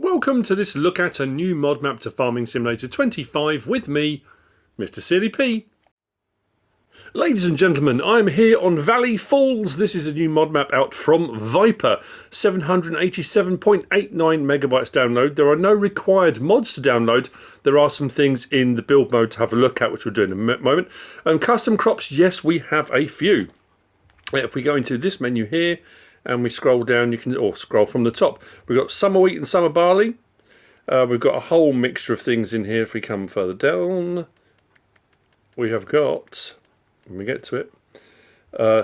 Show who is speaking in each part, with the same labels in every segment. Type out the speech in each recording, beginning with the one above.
Speaker 1: Welcome to this look at a new mod map to Farming Simulator 25 with me, MrSealyp. Ladies and gentlemen, I'm here on Valley Falls. This is a new mod map out from Viper, 787.89 megabytes download. There are no required mods to download. There are some things in the build mode to have a look at, which we'll do in a moment. Custom crops, yes, we have a few. If we go into this menu here, and we scroll down, you can, or scroll from the top. We've got summer wheat and summer barley. We've got a whole mixture of things in here. If we come further down, we have got, when we get to it,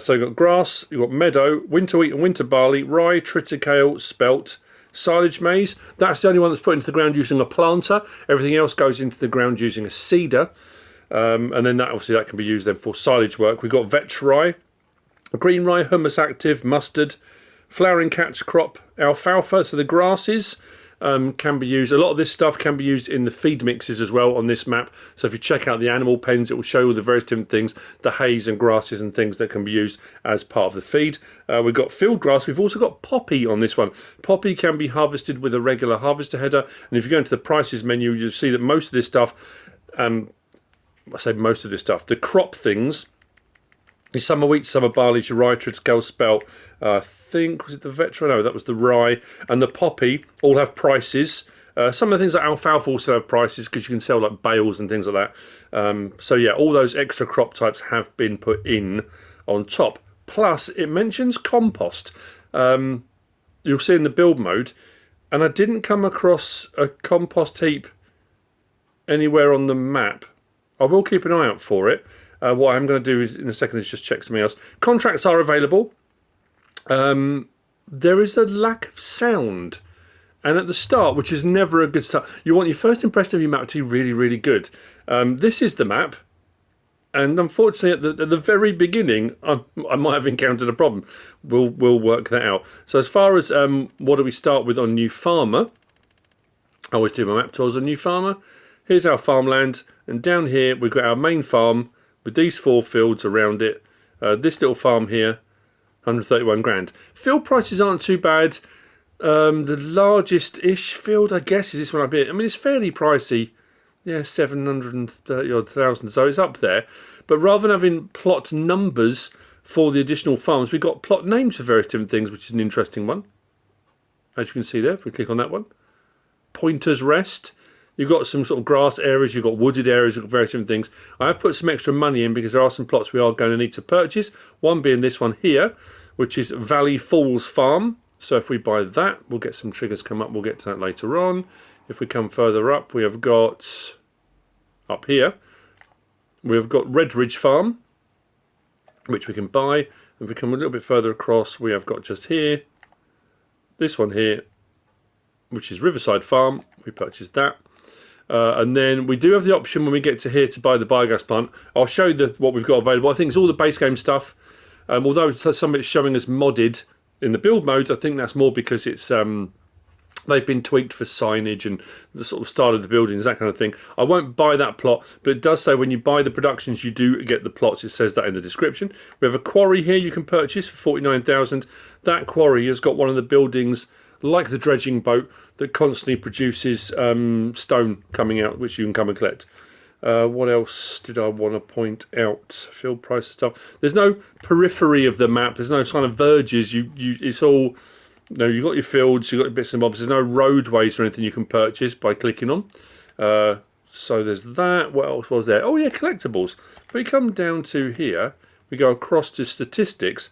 Speaker 1: so you've got grass, you've got meadow, winter wheat and winter barley, rye, triticale, spelt, silage maize. That's the only one that's put into the ground using a planter. Everything else goes into the ground using a seeder. And then that obviously that can be used then for silage work. We've got vetch rye, green rye, hummus active, mustard, flowering catch crop, alfalfa. So the grasses can be used. A lot of this stuff can be used in the feed mixes as well on this map. So if you check out the animal pens, it will show all the various different things, the hays and grasses and things that can be used as part of the feed. We've got field grass. We've also got poppy on this one. Poppy can be harvested with a regular harvester header. And if you go into the prices menu, you'll see that most of this stuff, I say most of this stuff, the crop things, summer wheat, summer barley, rye, triticale, spelt, I think, was it the veteran? No, that was the rye. And the poppy all have prices. Some of the things like alfalfa also have prices because you can sell like bales and things like that. So yeah, all those extra crop types have been put in on top. Plus, it mentions compost. You'll see in the build mode. And I didn't come across a compost heap anywhere on the map. I will keep an eye out for it. What I'm going to do is, in a second, is just check something else. Contracts are available. There is a lack of sound, and at the start, which is never a good start, you want your first impression of your map to be really, really good. This is the map, and unfortunately, at the very beginning, I might have encountered a problem. We'll work that out. So as far as what do we start with on New Farmer? I always do my map tours on New Farmer. Here's our farmland, and down here we've got our main farm with these 4 fields around it. This little farm here, 131 grand. Field prices aren't too bad. The largest-ish field, I guess, is this one up here. I mean, it's fairly pricey. Yeah, 730 odd thousand, so it's up there. But rather than having plot numbers for the additional farms, we've got plot names for various different things, which is an interesting one. As you can see there, if we click on that one. Pointer's Rest. You've got some sort of grass areas, you've got wooded areas, you've got various different things. I have put some extra money in because there are some plots we are going to need to purchase. One being this one here, which is Valley Falls Farm. So if we buy that, we'll get some triggers come up. We'll get to that later on. If we come further up, we have got, up here, we've got Redridge Farm, which we can buy. If we come a little bit further across, we have got just here, this one here, which is Riverside Farm. We purchased that. And then we do have the option when we get to here to buy the biogas plant. I'll show you what we've got available. I think it's all the base game stuff. Although some of it's showing us modded in the build mode, I think that's more because it's they've been tweaked for signage and the sort of style of the buildings, that kind of thing. I won't buy that plot, but it does say when you buy the productions, you do get the plots. It says that in the description. We have a quarry here you can purchase for 49,000. That quarry has got one of the buildings, like the dredging boat, that constantly produces stone coming out, which you can come and collect. What else did I want to point out? Field price stuff. There's no periphery of the map. There's no kind of verges. It's all, you know, you've got your fields, you've got your bits and bobs. There's no roadways or anything you can purchase by clicking on. So there's that. What else was there? Oh yeah, collectibles. If we come down to here, we go across to statistics.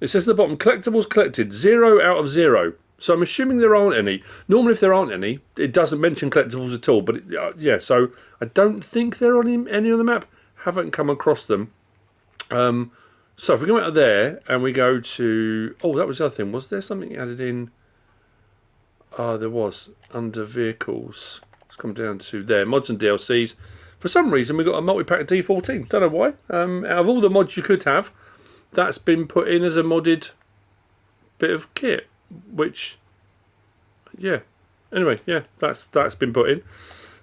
Speaker 1: It says at the bottom, collectibles collected, 0 out of 0. So I'm assuming there aren't any. Normally if there aren't any, it doesn't mention collectibles at all. But yeah, so I don't think there are any on the map. Haven't come across them. So if we come out of there and we go to... Oh, that was the other thing. Was there something added in? There was. Under vehicles. Let's come down to there. Mods and DLCs. For some reason, we got a multi-pack of D14. Don't know why. Out of all the mods you could have, that's been put in as a modded bit of kit. Which, yeah. Anyway, yeah, that's been put in.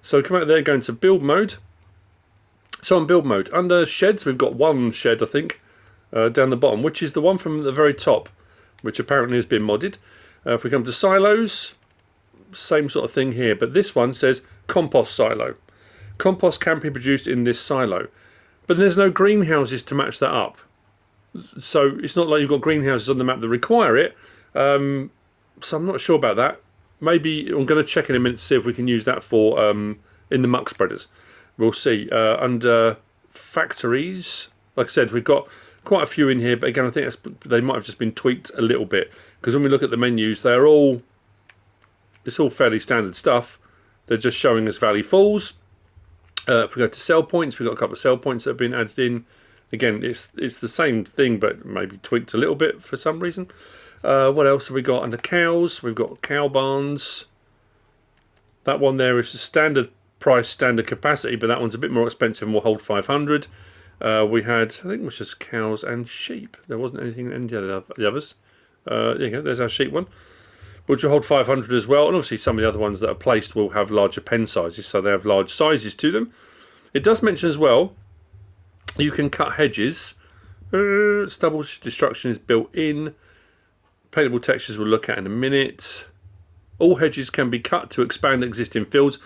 Speaker 1: So come out there, go into build mode. So on build mode, under sheds, we've got one shed, I think, down the bottom, which is the one from the very top, which apparently has been modded. If we come to silos, same sort of thing here, but this one says compost silo. Compost can be produced in this silo, but there's no greenhouses to match that up. So it's not like you've got greenhouses on the map that require it. So I'm not sure about that. Maybe I'm going to check in a minute to see if we can use that for in the muck spreaders. We'll see. Under factories, like I said, we've got quite a few in here, but again, I think they might have just been tweaked a little bit, because when we look at the menus, it's all fairly standard stuff. They're just showing us Valley Falls. If we go to sell points, we've got a couple of sell points that have been added in. Again, it's the same thing, but maybe tweaked a little bit for some reason. What else have we got under cows? We've got cow barns. That one there is a standard price, standard capacity, but that one's a bit more expensive and will hold 500. We had, I think it was just cows and sheep. There wasn't anything in the others. There you go, there's our sheep one, which will hold 500 as well. And obviously some of the other ones that are placed will have larger pen sizes, so they have large sizes to them. It does mention as well, you can cut hedges. Stubble destruction is built in. Paintable textures we'll look at in a minute. All hedges can be cut to expand existing fields.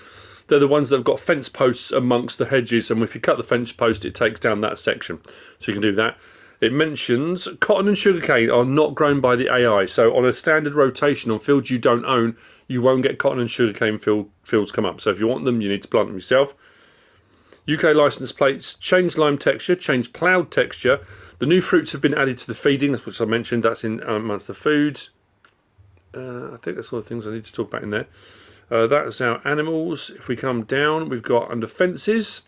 Speaker 1: They're the ones that have got fence posts amongst the hedges, and if you cut the fence post, it takes down that section. So you can do that. It mentions cotton and sugarcane are not grown by the AI. So on a standard rotation on fields you don't own, you won't get cotton and sugarcane fields come up. So if you want them, you need to plant them yourself. UK license plates, change lime texture, change ploughed texture. The new fruits have been added to the feeding, which I mentioned, that's in amongst the food. I think that's all the things I need to talk about in there. That's our animals. If we come down, we've got under fences.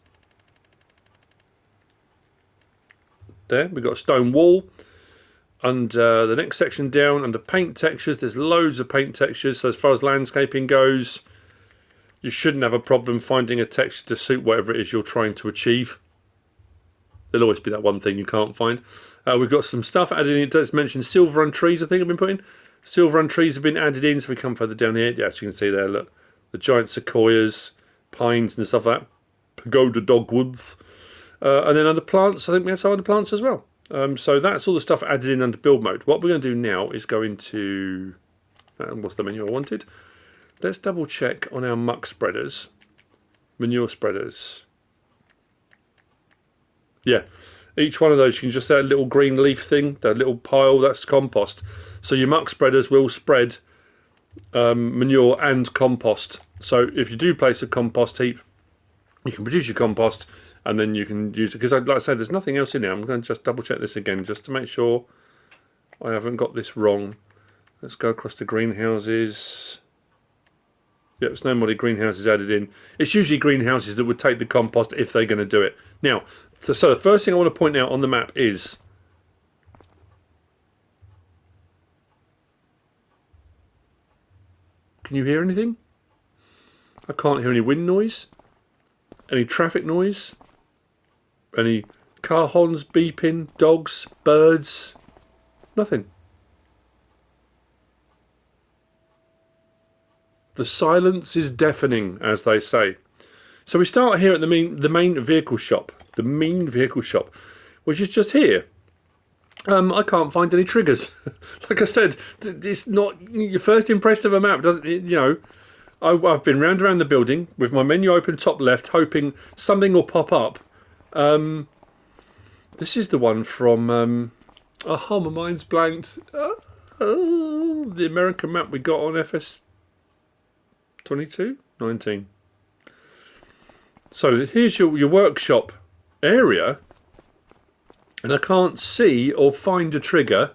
Speaker 1: There, we've got a stone wall. And the next section down, under paint textures, there's loads of paint textures. So as far as landscaping goes, you shouldn't have a problem finding a texture to suit whatever it is you're trying to achieve. There'll always be that one thing you can't find. We've got some stuff added in. It does mention silver on trees, I think, have been put in. Silver on trees have been added in, so we come further down here. Yeah, as you can see there, look. The giant sequoias, pines and stuff like that. Pagoda dogwoods. And then under plants, I think we have some other plants as well. So that's all the stuff added in under build mode. What we're going to do now is go into... what's the menu I wanted? Let's double check on our muck spreaders. Manure spreaders. Yeah, each one of those, you can just that little green leaf thing, that little pile, that's compost. So your muck spreaders will spread manure and compost. So if you do place a compost heap, you can produce your compost and then you can use it. Because like I said, there's nothing else in there. I'm going to just double check this again just to make sure I haven't got this wrong. Let's go across to greenhouses. Yep, there's no more greenhouses added in. It's usually greenhouses that would take the compost if they're going to do it. Now, so the first thing I want to point out on the map is can you hear anything? I can't hear any wind noise, any traffic noise, any car horns beeping, dogs, birds, nothing. The silence is deafening, as they say. So we start here at the main vehicle shop. The main vehicle shop, which is just here. I can't find any triggers. Like I said, it's not your first impression of a map. Doesn't it, you know? I've been round around the building with my menu open top left, hoping something will pop up. This is the one from. Oh, my mind's blanked. The American map we got on FS25 19. So here's your workshop area, and I can't see or find a trigger.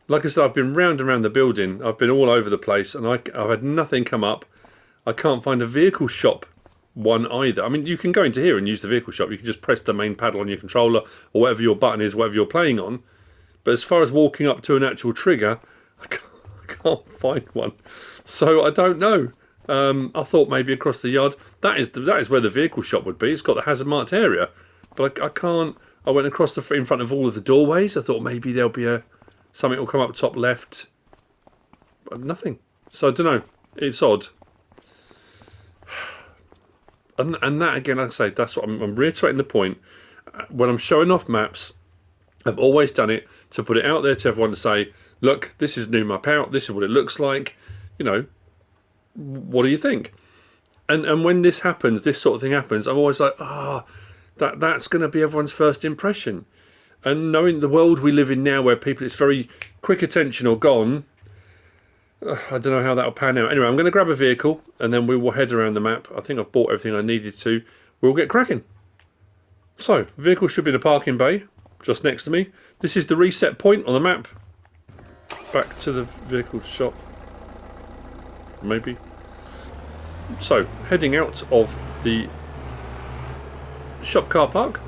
Speaker 1: Like I said, I've been round and round the building. I've been all over the place, and I've had nothing come up. I can't find a vehicle shop one either. I mean, you can go into here and use the vehicle shop. You can just press the main paddle on your controller or whatever your button is, whatever you're playing on. But as far as walking up to an actual trigger, I can't find one. So I don't know. I thought maybe across the yard. That is where the vehicle shop would be. It's got the hazard marked area, but I can't. I went across in front of all of the doorways. I thought maybe there'll be something will come up top left, but nothing. So I don't know. It's odd. And that again, like I say, that's what I'm reiterating the point. When I'm showing off maps, I've always done it to put it out there to everyone to say, look, this is new map out. This is what it looks like. You know. What do you think? And when this happens, this sort of thing happens, I'm always like, that's going to be everyone's first impression. And knowing the world we live in now, where people, it's very quick attention or gone, I don't know how that'll pan out. Anyway, I'm going to grab a vehicle and then we will head around the map. I think I've bought everything I needed to. We'll get cracking. So, vehicle should be in a parking bay just next to me. This is the reset point on the map. Back to the vehicle shop. Maybe. So, heading out of the shop car park.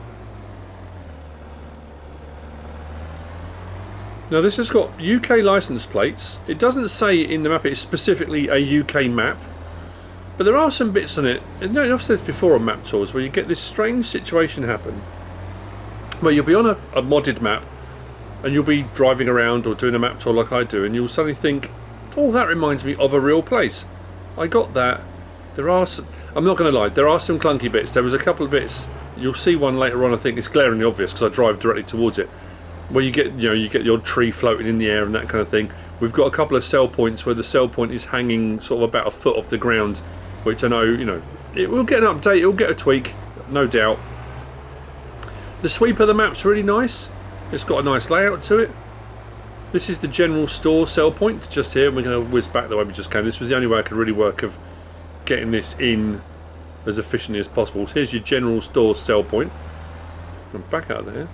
Speaker 1: Now this has got UK license plates. It doesn't say in the map it's specifically a UK map, but there are some bits on it. No, I've said this before on map tours where you get this strange situation happen where you'll be on a modded map and you'll be driving around or doing a map tour like I do, and you'll suddenly think, oh, that reminds me of a real place. I got that. There are some, I'm not going to lie, there are some clunky bits. There was a couple of bits, you'll see one later on, I think it's glaringly obvious because I drive directly towards it, where you get the odd tree floating in the air and that kind of thing. We've got a couple of sell points where the sell point is hanging sort of about a foot off the ground, which I know, it will get an update, it will get a tweak, no doubt. The sweep of the map's really nice. It's got a nice layout to it. This is the general store sell point just here, and we're going to whiz back the way we just came. This was the only way I could really work of getting this in as efficiently as possible. So here's your general store sell point. I'm back out of there.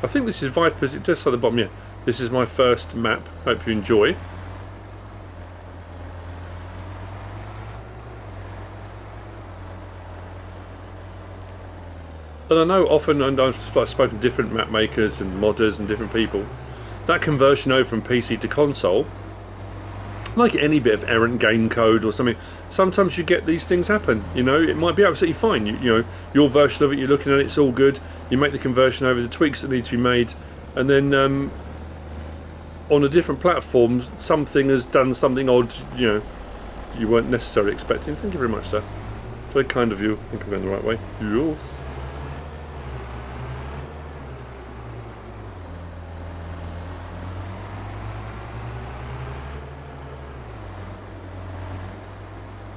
Speaker 1: I think this is Vipers, it does say at the bottom, yeah. This is my first map, hope you enjoy. And I know often, and I've spoken to different map makers and modders and different people, that conversion over from PC to console, like any bit of errant game code or something, sometimes you get these things happen. It might be absolutely fine. Your version of it, you're looking at it, it's all good. You make the conversion over, the tweaks that need to be made, and then on a different platform, something has done something odd. You weren't necessarily expecting. Thank you very much, sir. Very kind of you. I think I'm going the right way. Yes.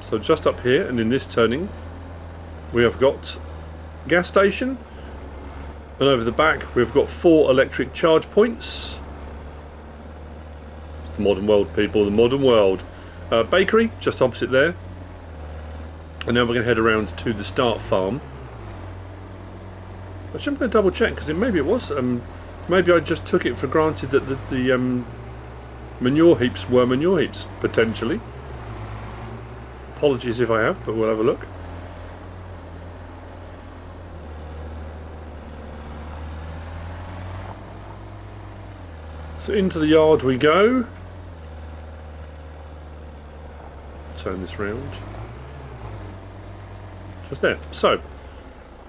Speaker 1: So just up here and in this turning we have got gas station, and over the back we've got 4 electric charge points. It's the modern world, people, the modern world. Bakery just opposite there, and now we're going to head around to the start farm. Actually, I'm going to double check because maybe it was maybe I just took it for granted that the manure heaps were manure heaps, potentially. Apologies if I have, but we'll have a look. So into the yard we go. Turn this round. Just there. So,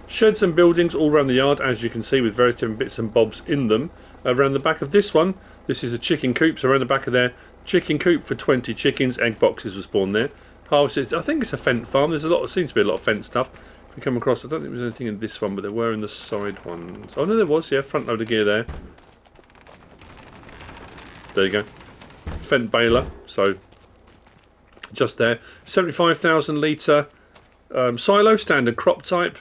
Speaker 1: sheds and buildings all around the yard, as you can see, with various different bits and bobs in them. Around the back of this one, this is a chicken coop, so around the back of there, chicken coop for 20 chickens, egg boxes were spawned there. Harvested, I think it's a fence farm. There's seems to be a lot of fence stuff. If we come across, I don't think there's anything in this one, but there were in the side ones. Oh no, there was, yeah, front load of gear there. There you go. Fent baler, so just there. 75,000 litre silo, standard crop type.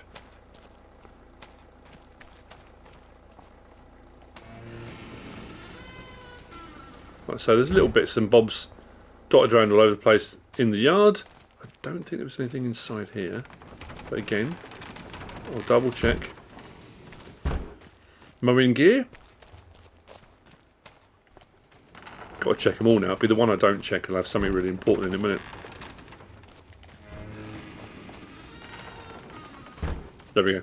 Speaker 1: Like so, there's little bits and bobs dotted around all over the place in the yard. I don't think there was anything inside here, but again, I'll double check. Mowing gear. Got to check them all now. It'll be the one I don't check. I'll have something really important in a minute. There we go.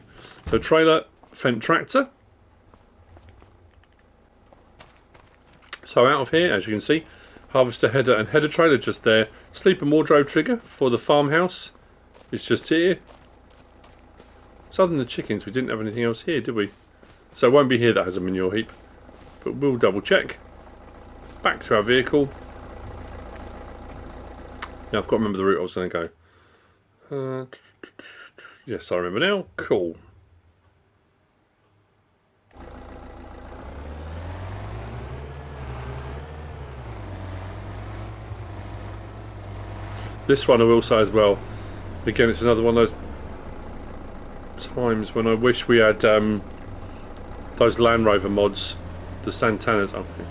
Speaker 1: So trailer, Fent tractor. So out of here, as you can see, harvester header and header trailer just there. Sleep and wardrobe trigger for the farmhouse is just here. So other than the chickens, we didn't have anything else here, did we? So it won't be here that has a manure heap, but we'll double check. Back to our vehicle. Now I've got to remember the route I was going to go. Yes, I remember now. Cool. This one I will say as well, again it's another one of those times when I wish we had those Land Rover mods, the Santanas up here.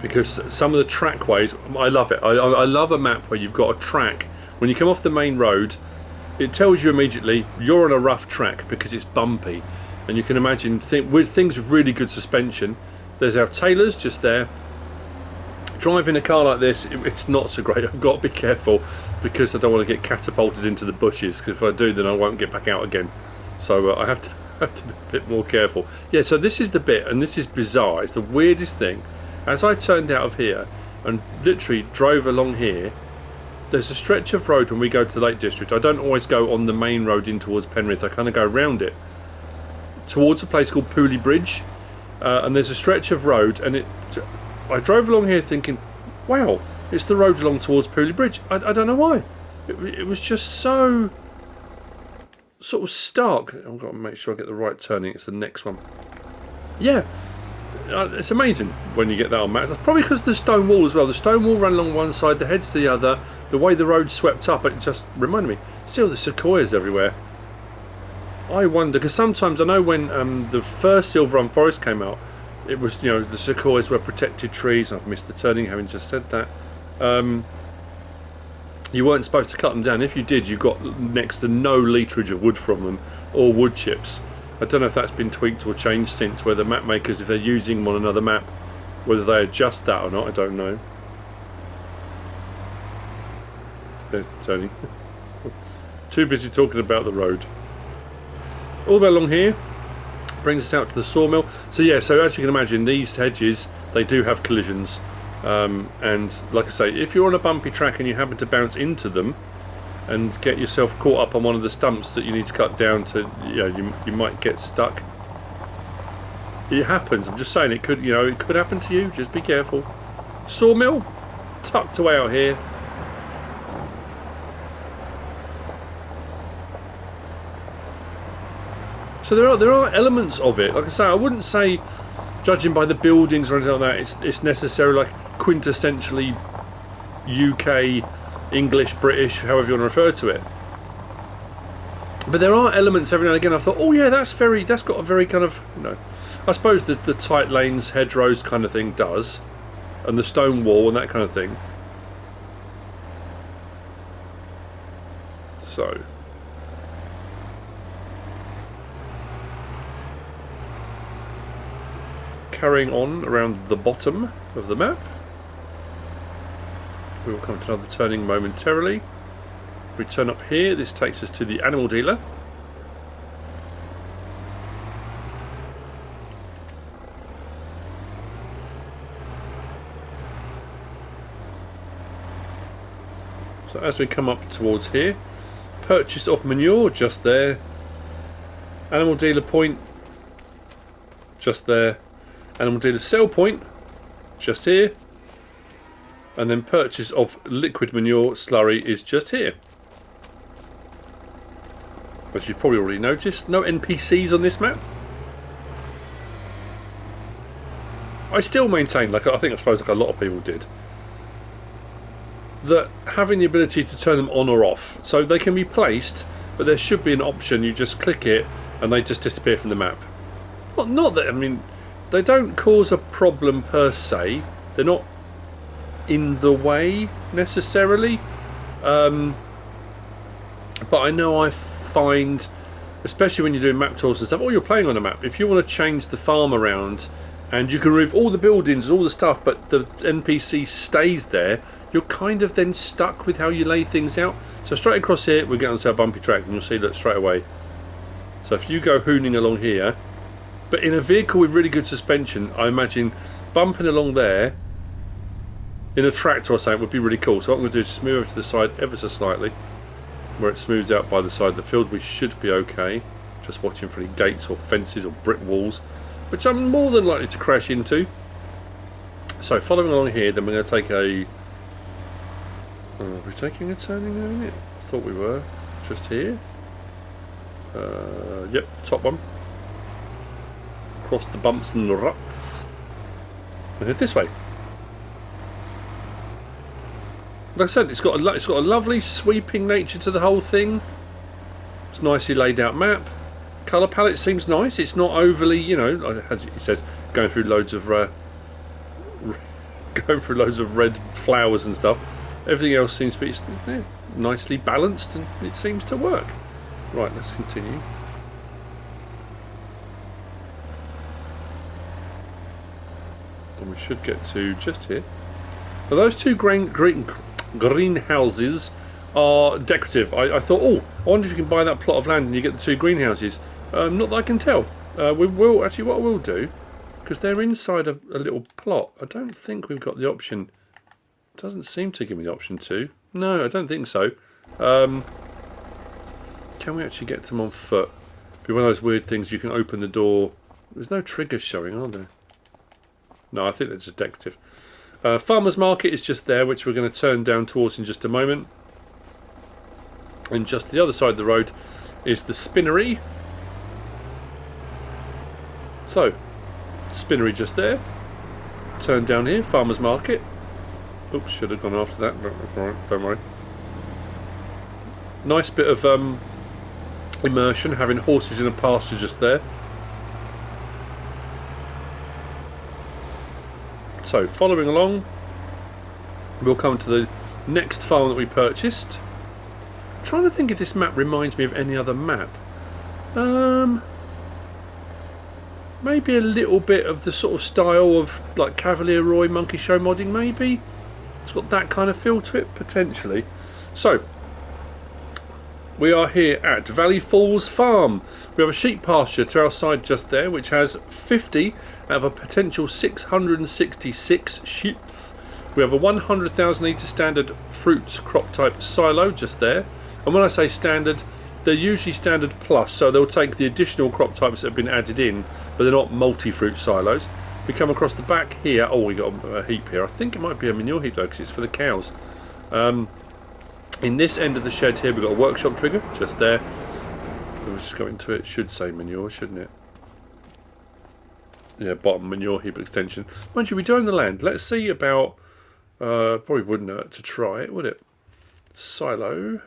Speaker 1: Because some of the trackways, I love it. I love a map where you've got a track. When you come off the main road, it tells you immediately you're on a rough track because it's bumpy. And you can imagine with things with really good suspension, there's our Taylors just there. Driving a car like this, it's not so great. I've got to be careful because I don't want to get catapulted into the bushes, because if I do then I won't get back out again. So I have to be a bit more careful. Yeah, so this is the bit, and this is bizarre. It's the weirdest thing. As I turned out of here and literally drove along here, there's a stretch of road when we go to the Lake District. I don't always go on the main road in towards Penrith. I kind of go around it towards a place called Pooley Bridge, and there's a stretch of road, and I drove along here thinking, wow, it's the road along towards Pooley Bridge. I don't know why. It was just so sort of stark. I've got to make sure I get the right turning. It's the next one. Yeah. It's amazing when you get that on maps. That's probably because of the stone wall as well. The stone wall ran along one side, the heads to the other. The way the road swept up, it just reminded me. See all the sequoias everywhere. I wonder, because sometimes I know when the first Silver Run Forest came out, it was, you know, the sequoias were protected trees. I've missed the turning having just said that. You weren't supposed to cut them down. If you did, you got next to no literage of wood from them, or wood chips. I don't know if that's been tweaked or changed since, where the map makers, if they're using them on another map, whether they adjust that or not, I don't know. There's the turning. Too busy talking about the road. All the way along here brings us out to the Sawmill. So yeah, so as you can imagine, these hedges, they do have collisions. And like I say, if you're on a bumpy track and you happen to bounce into them, and get yourself caught up on one of the stumps that you need to cut down to, you know, you might get stuck. It happens. I'm just saying it could, you know, it could happen to you. Just be careful. Sawmill, tucked away out here. So there are elements of it. Like I say, I wouldn't say, judging by the buildings or anything like that, it's necessarily like quintessentially UK, English, British, however you want to refer to it. But there are elements every now and again. I thought, oh yeah, that's got a very kind of, you know, I suppose the tight lanes, hedgerows kind of thing does, and the stone wall and that kind of thing. So carrying on around the bottom of the map. We will come to another turning momentarily. If we turn up here, this takes us to the animal dealer. So as we come up towards here, purchase of manure, just there. Animal dealer point, just there. Animal dealer sell point, just here. And then purchase of liquid manure slurry is just here. As you've probably already noticed, no NPCs on this map. I still maintain, like I suppose like a lot of people did, that having the ability to turn them on or off, so they can be placed, but there should be an option, you just click it and they just disappear from the map. Not that, I mean, they don't cause a problem per se, they're not in the way necessarily, but I know I find, especially when you're doing map tours and stuff, or you're playing on a map, if you want to change the farm around and you can remove all the buildings and all the stuff but the NPC stays there, you're kind of then stuck with how you lay things out. So straight across here we're getting onto our bumpy track, and you'll see that straight away. So if you go hooning along here, but in a vehicle with really good suspension, I imagine bumping along there in a tractor or something would be really cool. So what I'm going to do is just move over to the side ever so slightly, where it smooths out by the side of the field. We should be okay. Just watching for any gates or fences or brick walls, which I'm more than likely to crash into. So following along here, then we're going to take a... are we taking a turning in a minute? I thought we were. Just here. Yep, top one. Across the bumps and the ruts. And head this way. Like I said, it's got a lovely sweeping nature to the whole thing. It's a nicely laid out map. Colour palette seems nice. It's not overly, you know, as it says, going through loads of red flowers and stuff. Everything else seems to be nicely balanced, and it seems to work. Right, let's continue. And we should get to just here. Now those two greenhouses are decorative. I thought, oh, I wonder if you can buy that plot of land and you get the two greenhouses. Not that I can tell. We will actually. What I will do, because they're inside a little plot. I don't think we've got the option. It doesn't seem to give me the option to. No, I don't think so. Can we actually get them on foot? Be one of those weird things. You can open the door. There's no triggers showing, are there? No, I think they're just decorative. Farmer's Market is just there, which we're going to turn down towards in just a moment. And just the other side of the road is the spinnery. So, spinnery just there. Turn down here, Farmer's Market. Oops, should have gone after that, but alright, don't worry. Nice bit of immersion, having horses in a pasture just there. So, following along, we'll come to the next farm that we purchased. I'm trying to think if this map reminds me of any other map. Maybe a little bit of the sort of style of like Cavalier Roy Monkey Show modding, maybe. It's got that kind of feel to it, potentially. So, we are here at Valley Falls Farm. We have a sheep pasture to our side just there, which has 50 out of a potential 666 sheep. We have a 100,000 litre standard fruits crop type silo just there. And when I say standard, they're usually standard plus, so they'll take the additional crop types that have been added in, but they're not multi-fruit silos. We come across the back here. Oh, we got a heap here. I think it might be a manure heap though, because it's for the cows. In this end of the shed here, we've got a workshop trigger just there. We'll just go into it. It should say manure, shouldn't it? Yeah, bottom manure heap extension. Mind you, we do own the land. Let's see about. Probably wouldn't hurt to try it, would it? Silo.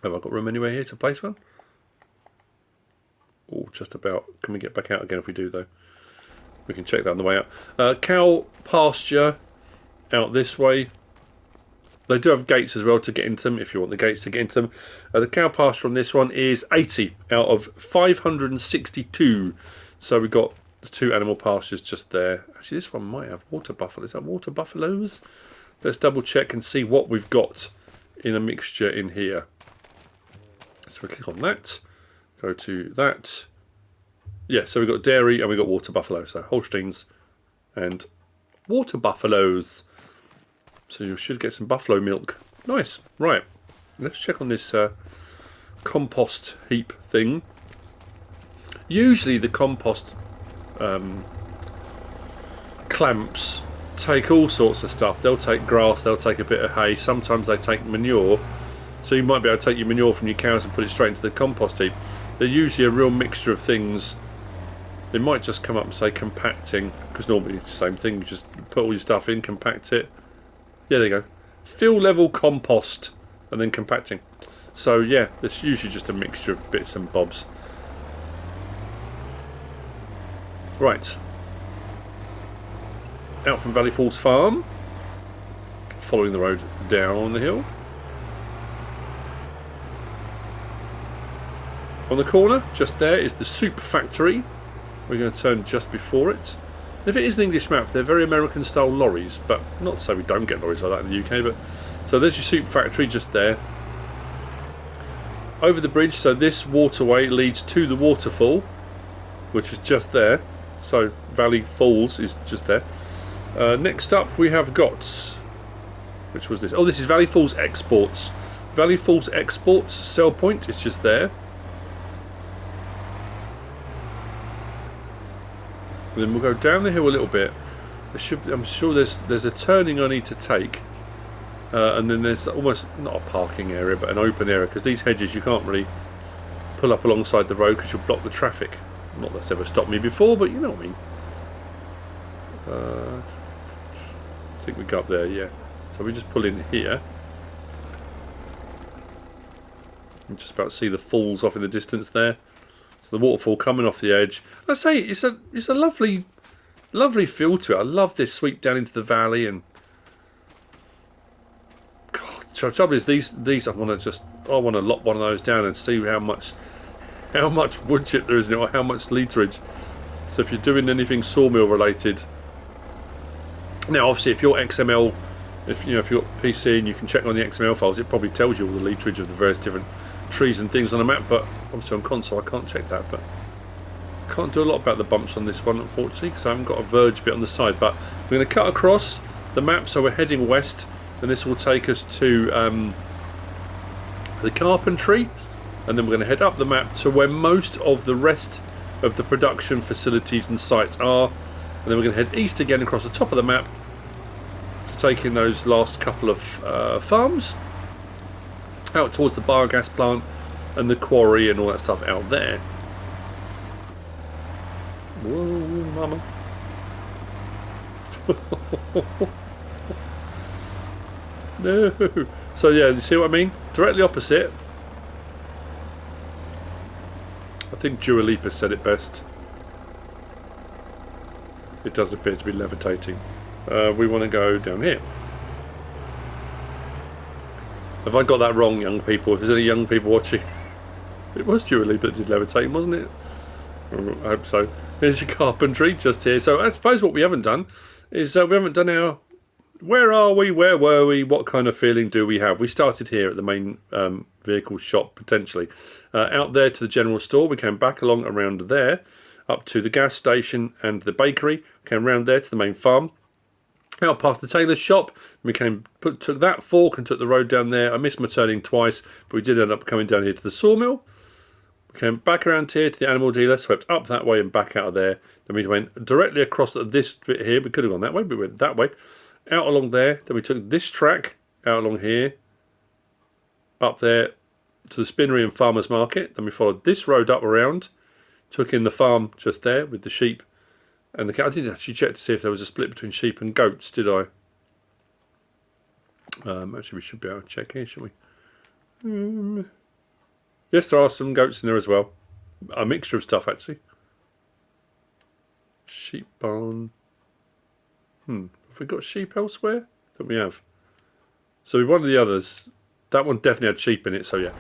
Speaker 1: Have I got room anywhere here to place one? Oh, just about. Can we get back out again if we do, though? We can check that on the way out. Cow pasture out this way. They do have gates as well to get into them, if you want the gates to get into them. The cow pasture on this one is 80 out of 562. So we've got the two animal pastures just there. Actually, this one might have water buffalo. Is that water buffaloes? Let's double check and see what we've got in a mixture in here. So we click on that. Go to that. Yeah, so we've got dairy and we've got water buffalo. So Holsteins and water buffaloes. So you should get some buffalo milk. Nice. Right. Let's check on this compost heap thing. Usually the compost clamps take all sorts of stuff. They'll take grass, they'll take a bit of hay. Sometimes they take manure. So you might be able to take your manure from your cows and put it straight into the compost heap. They're usually a real mixture of things. They might just come up and say compacting, because normally it's the same thing. You just put all your stuff in, compact it. Yeah, there you go. Fill level compost and then compacting. So yeah, it's usually just a mixture of bits and bobs. Right. Out from Valley Falls Farm. Following the road down the hill. On the corner, just there, is the soup factory. We're going to turn just before it. If it is an English map, they're very American style lorries, but not to say we don't get lorries like that in the UK. But so there's your soup factory just there. Over the bridge, so this waterway leads to the waterfall, which is just there. So Valley Falls is just there. Next up we have got, which was this? Oh, this is Valley Falls Exports. Valley Falls Exports sell point is just there. And then we'll go down the hill a little bit. There should be, I'm sure there's a turning I need to take, and then there's almost not a parking area but an open area, because these hedges you can't really pull up alongside the road because you'll block the traffic. Not that's ever stopped me before, but you know what I mean. think we go up there, yeah. So we just pull in here. I'm just about to see the falls off in the distance there. So the waterfall coming off the edge. I say it's a lovely feel to it. I love this sweep down into the valley, and God, the trouble is these I want to lock one of those down and see how much wood chip there is in it, or how much literage. So if you're doing anything sawmill related, now obviously if you're XML, if you're PC and you can check on the XML files, it probably tells you all the literage of the various different trees and things on a map. But obviously on console I can't check that, but I can't do a lot about the bumps on this one unfortunately because I haven't got a verge bit on the side. But we're going to cut across the map, so we're heading west, and this will take us to the carpentry, and then we're going to head up the map to where most of the rest of the production facilities and sites are, and then we're going to head east again across the top of the map to take in those last couple of farms out towards the biogas plant and the quarry and all that stuff out there. Whoa, mama. No. So yeah, you see what I mean? Directly opposite. I think Dua said it best. It does appear to be levitating. We want to go down here. Have I got that wrong, young people? If there's any young people watching, it was Dua that did levitating, wasn't it? I hope so. Here's your carpentry just here. So I suppose what we haven't done is we haven't done our where are we, where were we, what kind of feeling do we have. We started here at the main vehicle shop potentially. Out there to the general store, we came back along around there up to the gas station and the bakery, came round there to the main farm, out past the tailor's shop. We took that fork and took the road down there. I missed my turning twice, but we did end up coming down here to the sawmill. We came back around here to the animal dealer, swept up that way and back out of there. Then we went directly across this bit here. We could have gone that way, but we went that way. Out along there. Then we took this track out along here, up there to the spinnery and farmer's market. Then we followed this road up around, took in the farm just there with the sheep and the cow. I didn't actually check to see if there was a split between sheep and goats, did I? Actually, we should be able to check here, shouldn't we? Yes, there are some goats in there as well. A mixture of stuff, actually. Sheep barn. Have we got sheep elsewhere? I think we have. So one of the others, that one definitely had sheep in it, so yeah.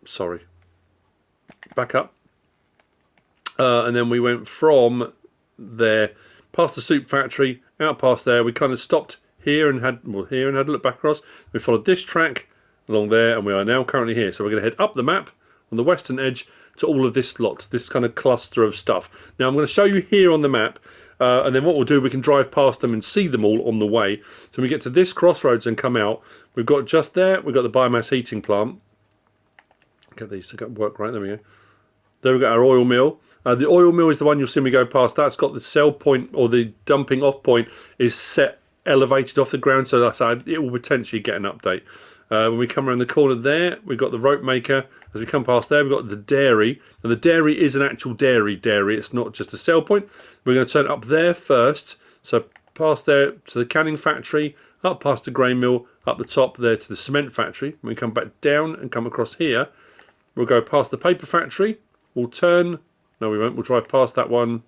Speaker 1: Sorry. Back up. And then we went from there, past the soup factory, out past there. We kind of stopped here and had a look back across. We followed this track along there, and we are now currently here. So we're going to head up the map on the western edge to all of this lot, this kind of cluster of stuff. Now I'm going to show you here on the map, and then what we'll do, we can drive past them and see them all on the way. So when we get to this crossroads and come out, we've got just there, we've got the biomass heating plant. Get these to work right, there we go. There we got our oil mill. The oil mill is the one you'll see me go past. That's got the sell point, or the dumping off point is set elevated off the ground, so that's it will potentially get an update. When we come around the corner there, we've got the rope maker. As we come past there, we've got the dairy. Now the dairy is an actual dairy. It's not just a sell point. We're going to turn up there first. So past there to the canning factory, up past the grain mill, up the top there to the cement factory. When we come back down and come across here, we'll go past the paper factory. We'll turn. No, we won't. We'll drive past that one.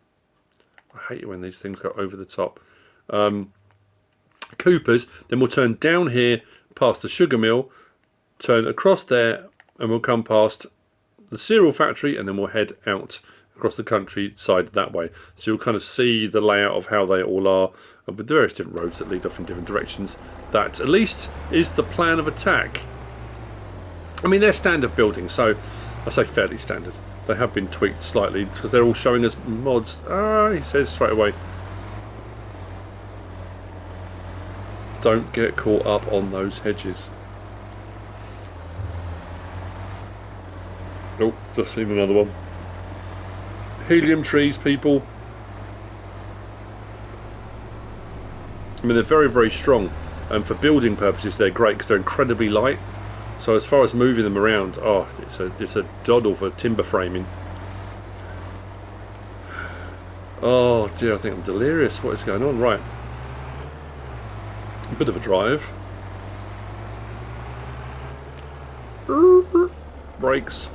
Speaker 1: I hate it when these things go over the top. Cooper's. Then we'll turn down here past the sugar mill, turn across there, and we'll come past the cereal factory, and then we'll head out across the countryside that way. So you'll kind of see the layout of how they all are, with the various different roads that lead off in different directions. That at least is the plan of attack. I mean, they're standard buildings, so I say fairly standard. They have been tweaked slightly because they're all showing us mods. He says straight away, don't get caught up on those hedges. Oh, just seen another one. Helium trees, people. I mean, they're very, very strong, and for building purposes they're great because they're incredibly light. So as far as moving them around, it's a doddle for timber framing. Oh dear, I think I'm delirious. What is going on? Right. bit of a drive. Brakes.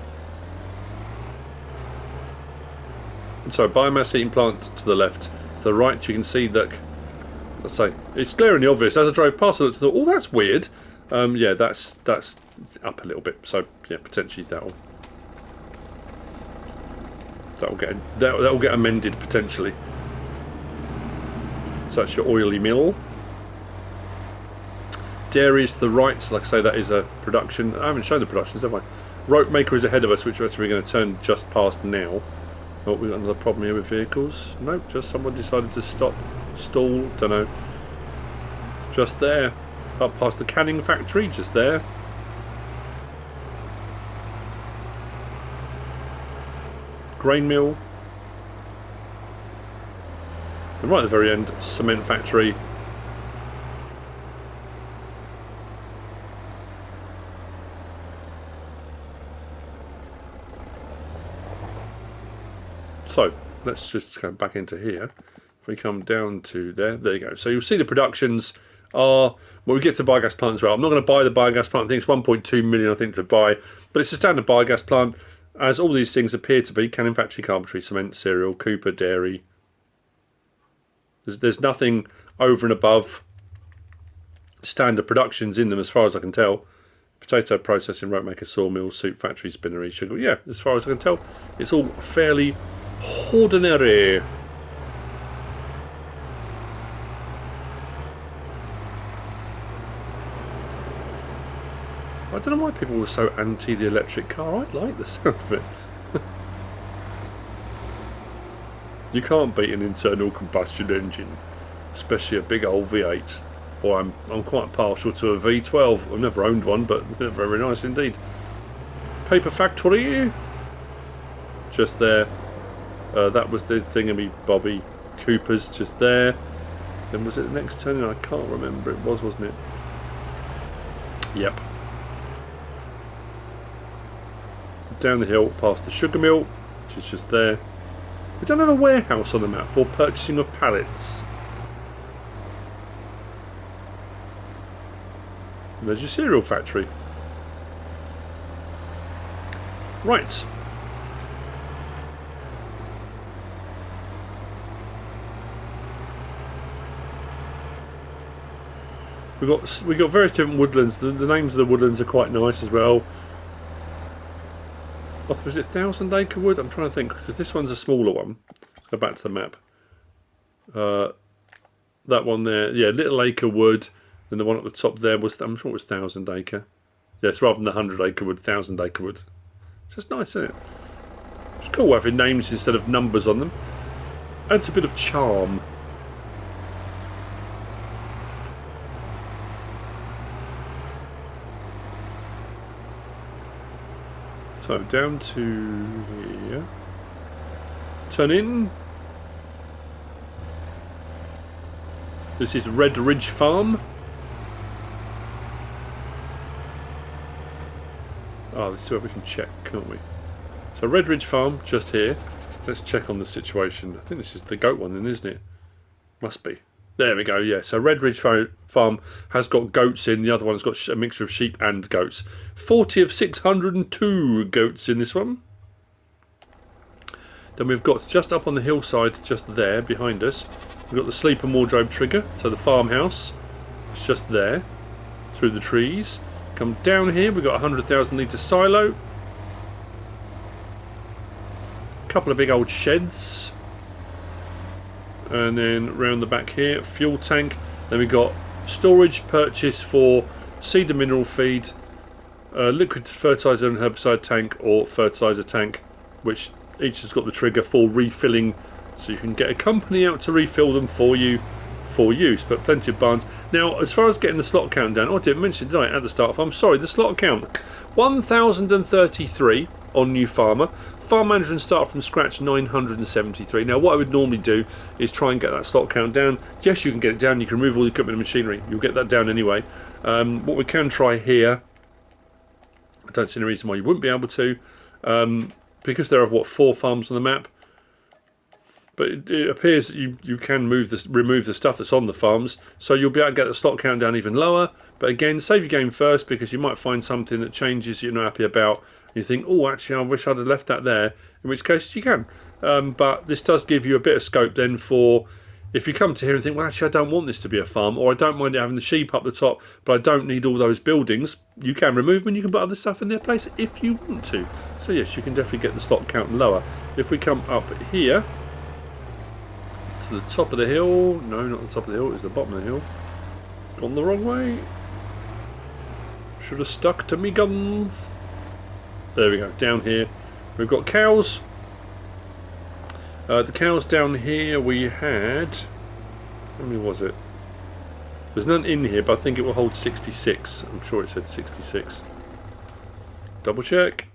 Speaker 1: So biomass heating plant to the left. To the right you can see that, let's say, it's glaringly obvious. As I drove past, I looked and thought, oh, that's weird. Yeah, that's up a little bit. So yeah, potentially that'll get amended potentially. So that's your oily mill. Dairy is to the right. So like I say, that is a production. I haven't shown the productions, have I? Rope maker is ahead of us, which we're actually going to turn just past now. Oh, we've got another problem here with vehicles. Nope, just someone decided to stop, stall, don't know. Just there. Up past the canning factory, just there. Grain mill. And right at the very end, cement factory. So let's just come back into here. If we come down to there you go. So you'll see the productions are, well, we get to biogas plant as well. I'm not going to buy the biogas plant. I think it's 1.2 million, I think, to buy, but it's a standard biogas plant, as all these things appear to be: canning factory, carpentry, cement, cereal, Cooper, dairy. There's nothing over and above standard productions in them, as far as I can tell. Potato processing, rope maker, sawmill, soup factory, spinnery, sugar. Yeah, as far as I can tell, it's all fairly ordinary. I don't know why people were so anti the electric car. I like the sound of it. You can't beat an internal combustion engine, especially a big old V8. Or I'm quite partial to a V12. I've never owned one, but they're very nice indeed. Paper factory, just there. That was the thingy Bobby. Cooper's just there. Then was it the next turn? I can't remember. It was, wasn't it? Yep. Down the hill past the sugar mill, which is just there. We don't have a warehouse on the map for purchasing of pallets. And there's your cereal factory. Right. We got various different woodlands. The names of the woodlands are quite nice as well. Oh, was it 1,000 acre wood? I'm trying to think, because this one's a smaller one. Go back to the map. That one there, yeah, little acre wood. Then the one at the top there was, I'm sure it was 1,000 acre. Yes, rather than the 100 acre wood, 1,000 acre wood. It's just nice, isn't it? It's cool having names instead of numbers on them. Adds a bit of charm. So down to here. Turn in. This is Red Ridge Farm. Oh, this is where we can check, can't we? So Red Ridge Farm, just here. Let's check on the situation. I think this is the goat one then, isn't it? Must be. There we go, yeah. So Red Ridge Farm has got goats in. The other one's got a mixture of sheep and goats. 40 of 602 goats in this one. Then we've got, just up on the hillside, just there, behind us, we've got the sleep and wardrobe trigger. So the farmhouse. It's just there, through the trees. Come down here, we've got a 100,000 litre silo. A couple of big old sheds. And then round the back here, fuel tank. Then we've got storage purchase for seed and mineral feed, liquid fertiliser and herbicide tank, or fertiliser tank, which each has got the trigger for refilling, so you can get a company out to refill them for you for use. But plenty of barns. Now, as far as getting the slot count down, oh, I didn't mention, did I, at the start? I'm sorry, the slot count 1,033 on New Farmer. Farm management start from scratch 973. Now what I would normally do is try and get that slot count down. Yes, you can get it down, you can remove all the equipment and machinery, you'll get that down anyway. What we can try here, I don't see any reason why you wouldn't be able to, because there are, what, 4 farms on the map. but it appears that you can remove the stuff that's on the farms, so you'll be able to get the slot count down even lower. But again, save your game first, because you might find something that changes you're not happy about. And you think, oh, actually, I wish I'd have left that there. In which case, you can. But this does give you a bit of scope then for, if you come to here and think, well, actually, I don't want this to be a farm, or I don't mind having the sheep up the top, but I don't need all those buildings, you can remove them and you can put other stuff in their place if you want to. So yes, you can definitely get the slot count lower. If we come up here to the top of the hill, no, not the top of the hill, it's the bottom of the hill. Gone the wrong way. Should have stuck to me guns. There we go, down here. We've got cows. The cows down here we had, how many was it? There's none in here, but I think it will hold 66. I'm sure it said 66. Double check.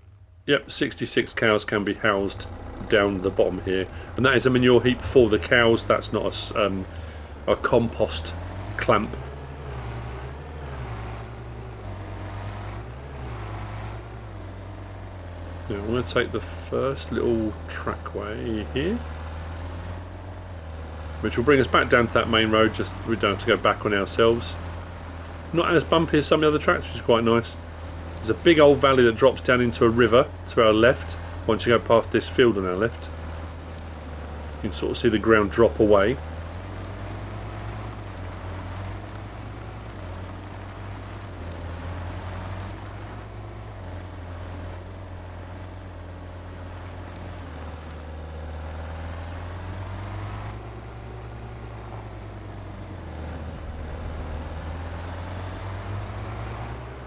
Speaker 1: Yep, 66 cows can be housed down the bottom here. And that is a manure heap for the cows. That's not a compost clamp. Now I'm going to take the first little trackway here, which will bring us back down to that main road. Just we don't have to go back on ourselves. Not as bumpy as some of the other tracks, which is quite nice. There's a big old valley that drops down into a river to our left. Once you go past this field on our left, you can sort of see the ground drop away.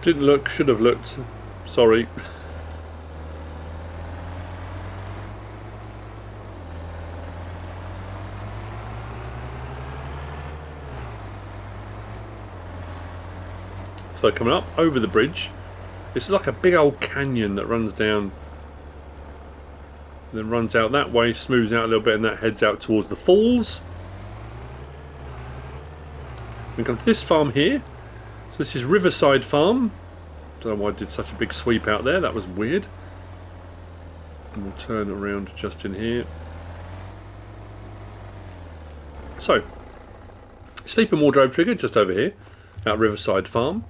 Speaker 1: Didn't look, should have looked. Sorry. So coming up over the bridge, this is like a big old canyon that runs down, then runs out that way, smooths out a little bit, and that heads out towards the falls. We come to this farm here. So this is Riverside Farm. Don't know why I did such a big sweep out there, that was weird. And we'll turn around just in here. So, sleeping wardrobe trigger just over here at Riverside Farm.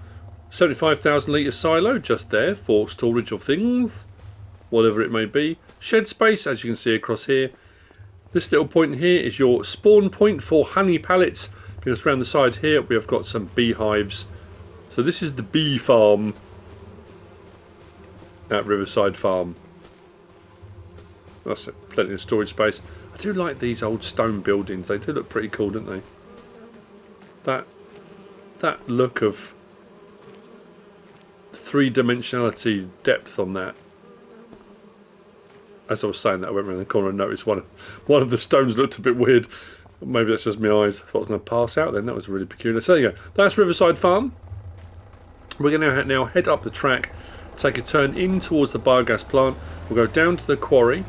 Speaker 1: 75,000 litre silo just there for storage of things, whatever it may be. Shed space, as you can see across here. This little point here is your spawn point for honey pallets, because around the side here we have got some beehives. So this is the bee farm at Riverside Farm. That's it, plenty of storage space. I do like these old stone buildings, they do look pretty cool, don't they? That look of three-dimensionality depth on that. As I was saying that, I went around the corner and noticed one of the stones looked a bit weird. Maybe that's just my eyes. I thought I was going to pass out then. That was really peculiar. So there you go. That's Riverside Farm. We're going to now head up the track, take a turn in towards the biogas plant. We'll go down to the quarry.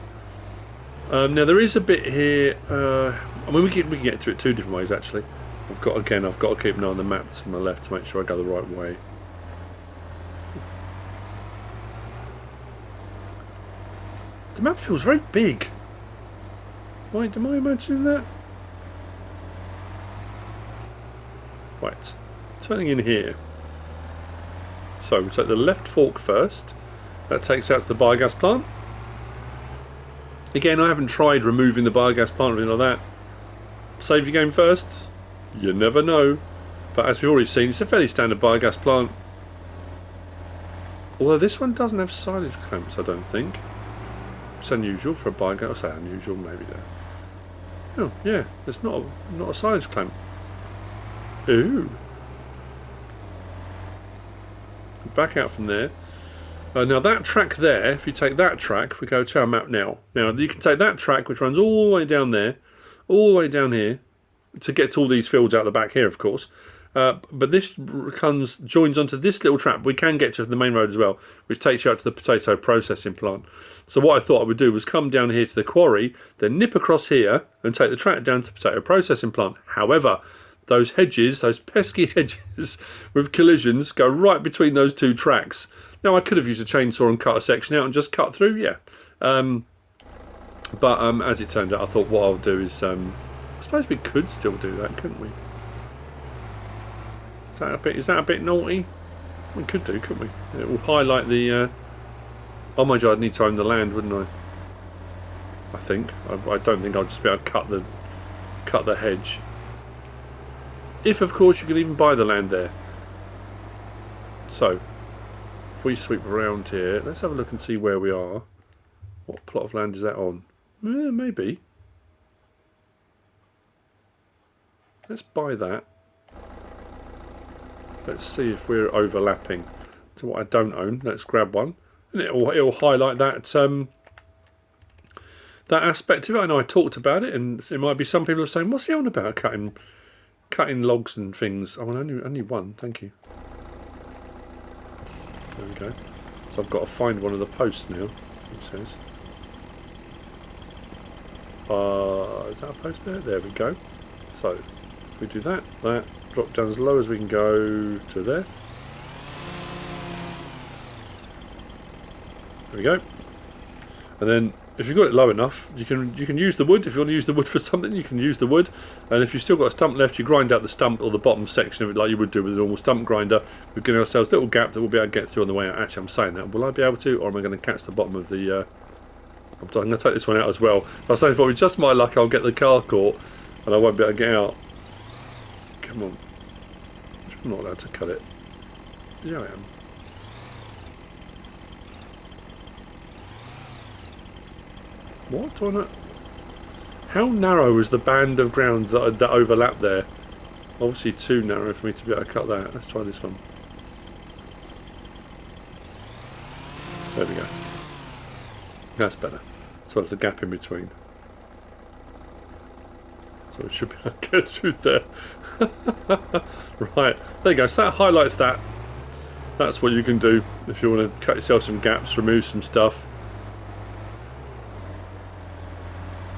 Speaker 1: Now there is a bit here. I mean, we can get to it two different ways actually. I've got to keep an eye on the map to my left to make sure I go the right way. The map feels very big. Wait, am I imagining that? Right, turning in here. So we'll take the left fork first. That takes out to the biogas plant. Again, I haven't tried removing the biogas plant or anything like that. Save your game first. You never know. But as we've already seen, it's a fairly standard biogas plant. Although this one doesn't have silage clamps, I don't think. It's unusual for a biogas. I say unusual, maybe there. Oh yeah, it's not a silage clamp. Ooh. Back out from there. Now that track there, if you take that track, we go to our map now. Now you can take that track, which runs all the way down there, all the way down here, to get to all these fields out the back here, of course. But this joins onto this little track. We can get to the main road as well, which takes you out to the potato processing plant. So what I thought I would do was come down here to the quarry, then nip across here and take the track down to the potato processing plant. However, those hedges, those pesky hedges with collisions, go right between those two tracks. Now I could have used a chainsaw and cut a section out and just cut through, yeah. But as it turned out, I thought what I'll do is, I suppose we could still do that, couldn't we? Is that a bit naughty? We could do, couldn't we? It will highlight the. Oh my god, I'd need to own the land, wouldn't I? I think. I don't think I'll just be able to cut the hedge. If, of course, you can even buy the land there. So, if we sweep around here, let's have a look and see where we are. What plot of land is that on? Maybe. Let's buy that. Let's see if we're overlapping to what I don't own. Let's grab one, and it'll highlight that that aspect of it. I know I talked about it, and it might be some people are saying, "What's he on about cutting logs and things?" Oh, well, only one. Thank you. There we go. So I've got to find one of the posts now. It says. Is that a post there? There we go. So if we do that, drop down as low as we can go to there. There we go. And then if you've got it low enough, you can use the wood. If you want to use the wood for something, you can use the wood. And if you've still got a stump left, you grind out the stump or the bottom section of it like you would do with a normal stump grinder. We've given ourselves a little gap that we'll be able to get through on the way out. Actually, I'm saying that. Will I be able to, or am I going to catch the bottom of the... I'm going to take this one out as well. I was saying, probably just my luck, I'll get the car caught and I won't be able to get out. Come on. I'm not allowed to cut it. Yeah, I am. What on it? How narrow is the band of ground that overlap there? Obviously too narrow for me to be able to cut that. Let's try this one. There we go. That's better. So there's a gap in between. So it should be able to get through there. Right, there you go. So that highlights that. That's what you can do if you want to cut yourself some gaps, remove some stuff.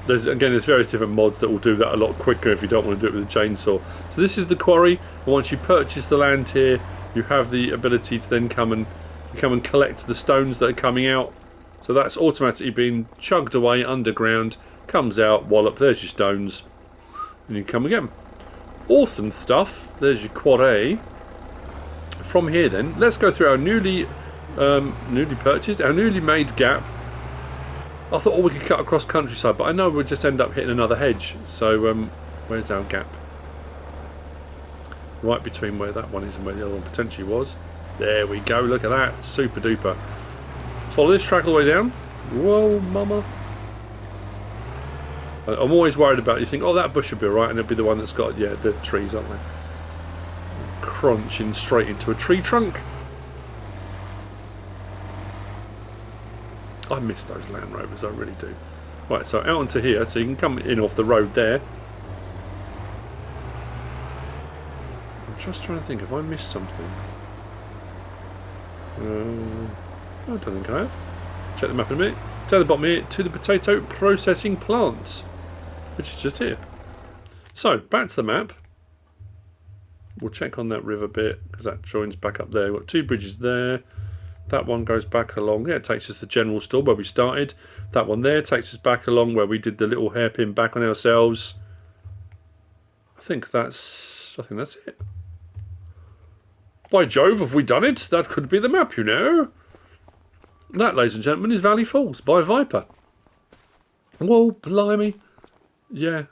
Speaker 1: There's various different mods that will do that a lot quicker if you don't want to do it with a chainsaw. So this is the quarry. And once you purchase the land here, you have the ability to then come and collect the stones that are coming out. So that's automatically being chugged away underground, comes out, wallop, there's your stones, and you can come again. Awesome stuff. There's your quarry. From here then, let's go through our newly purchased, our newly made gap. I thought, we could cut across countryside, but I know we'll just end up hitting another hedge. So where's our gap? Right between where that one is and where the other one potentially was. There we go, look at that, super duper. Follow this track all the way down. Whoa, mama. I'm always worried about, you think, oh, that bush will be alright, and it'll be the one that's got, yeah, the trees, aren't they? Crunching straight into a tree trunk. I miss those Land Rovers, I really do. Right, so out onto here, so you can come in off the road there. I'm just trying to think, have I missed something? I don't think I have. Check the map in a minute. Down the bottom here to the potato processing plant, which is just here. So back to the map. We'll check on that river bit because that joins back up there. We've got two bridges there. That one goes back along. Yeah, it takes us to the general store where we started. That one there takes us back along where we did the little hairpin back on ourselves. I think that's it. By Jove, have we done it? That could be the map, you know. That, ladies and gentlemen, is Valley Falls by Viper. Whoa, blimey. Yeah.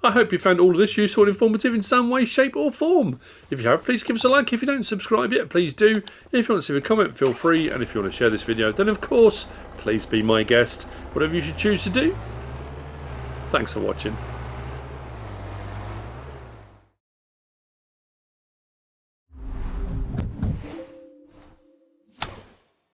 Speaker 1: I hope you found all of this useful and informative in some way, shape or form. If you have, please give us a like. If you don't subscribe yet, please do. If you want to leave a comment, feel free. And if you want to share this video, then of course, please be my guest. Whatever you should choose to do. Thanks for watching.